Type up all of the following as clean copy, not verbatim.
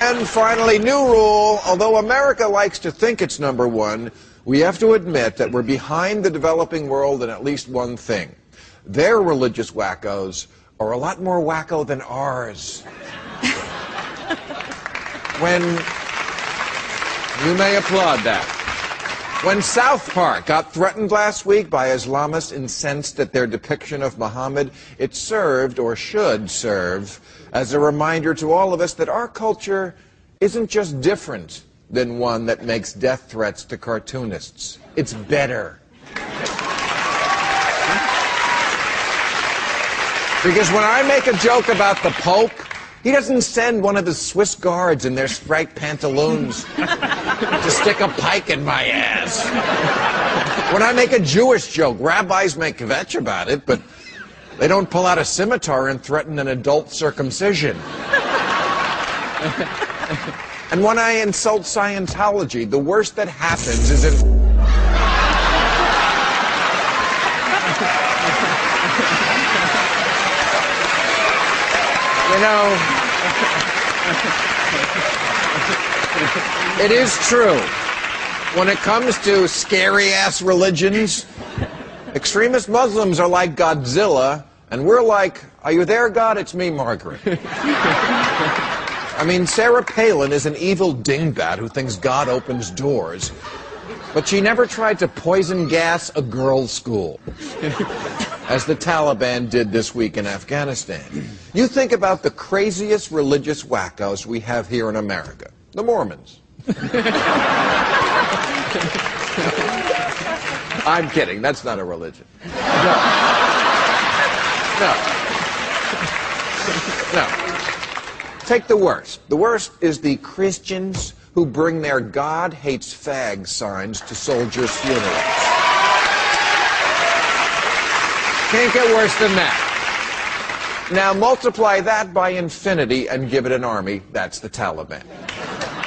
And finally, new rule. Although America likes to think it's number one, we have to admit that we're behind the developing world in at least one thing. Their religious wackos are a lot more wacko than ours. You may applaud that. When South Park got threatened last week by Islamists incensed at their depiction of Muhammad, it served, or should serve, as a reminder to all of us that our culture isn't just different than one that makes death threats to cartoonists. It's better. Because when I make a joke about the Pope, he doesn't send one of his Swiss guards in their striped pantaloons to stick a pike in my ass. When I make a Jewish joke, rabbis make kvetch about it, but they don't pull out a scimitar and threaten an adult circumcision. And when I insult Scientology, the worst that happens is You know, it is true. When it comes to scary-ass religions, extremist Muslims are like Godzilla, and we're like, are you there, God? It's me, Margaret. I mean, Sarah Palin is an evil dingbat who thinks God opens doors, but she never tried to poison gas a girls' school, as the Taliban did this week in Afghanistan. You think about the craziest religious wackos we have here in America. The Mormons. I'm kidding. That's not a religion. No. Take the worst. The worst is the Christians who bring their God hates fag signs to soldiers' funerals. Can't get worse than that. Now multiply that by infinity and give it an army. That's the Taliban.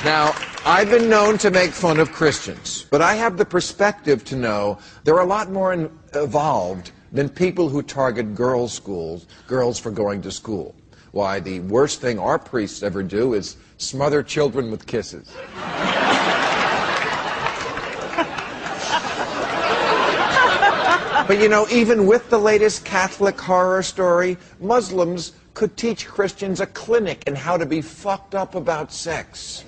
Now, I've been known to make fun of Christians, but I have the perspective to know they're a lot more evolved than people who target girls for going to school. Why, the worst thing our priests ever do is smother children with kisses. But you know, even with the latest Catholic horror story, Muslims could teach Christians a clinic in how to be fucked up about sex.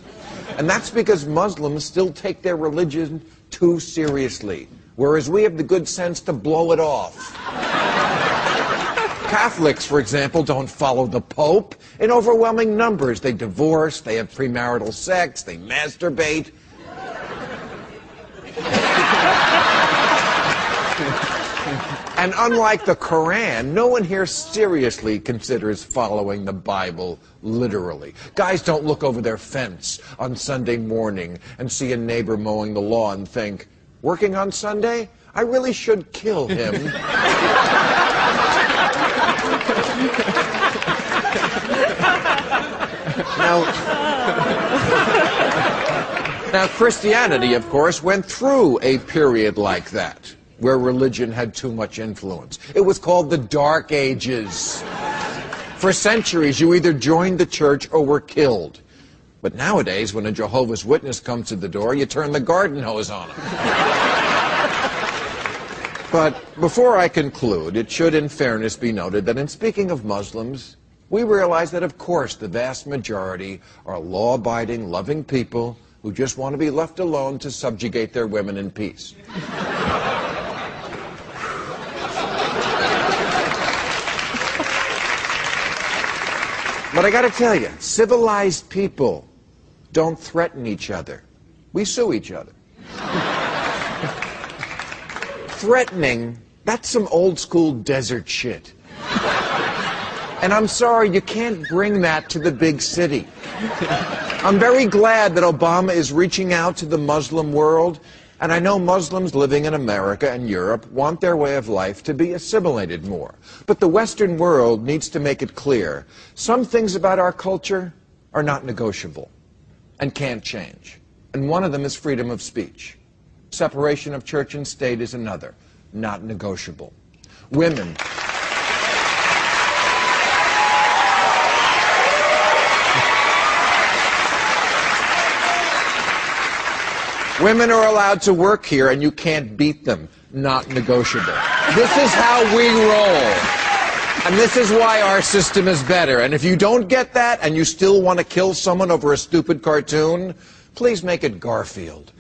And that's because Muslims still take their religion too seriously, whereas we have the good sense to blow it off. Catholics, for example, don't follow the Pope in overwhelming numbers. They divorce, they have premarital sex, they masturbate. And unlike the Quran, no one here seriously considers following the Bible literally. Guys don't look over their fence on Sunday morning and see a neighbor mowing the lawn and think, working on Sunday? I really should kill him. Now, Christianity, of course, went through a period like that, where religion had too much influence. It was called the Dark Ages. For centuries, you either joined the church or were killed. But nowadays, when a Jehovah's Witness comes to the door, you turn the garden hose on him. But before I conclude, it should in fairness be noted that in speaking of Muslims, we realize that, of course, the vast majority are law-abiding, loving people who just want to be left alone to subjugate their women in peace. But I gotta tell you, civilized people don't threaten each other. We sue each other. Threatening, that's some old school desert shit. And I'm sorry, you can't bring that to the big city. I'm very glad that Obama is reaching out to the Muslim world, and I know Muslims living in America and Europe want their way of life to be assimilated more. But the Western world needs to make it clear, some things about our culture are not negotiable and can't change. And one of them is freedom of speech. Separation of church and state is another, not negotiable. Women. Women are allowed to work here and you can't beat them. Not negotiable. This is how we roll. And this is why our system is better. And if you don't get that and you still want to kill someone over a stupid cartoon, please make it Garfield.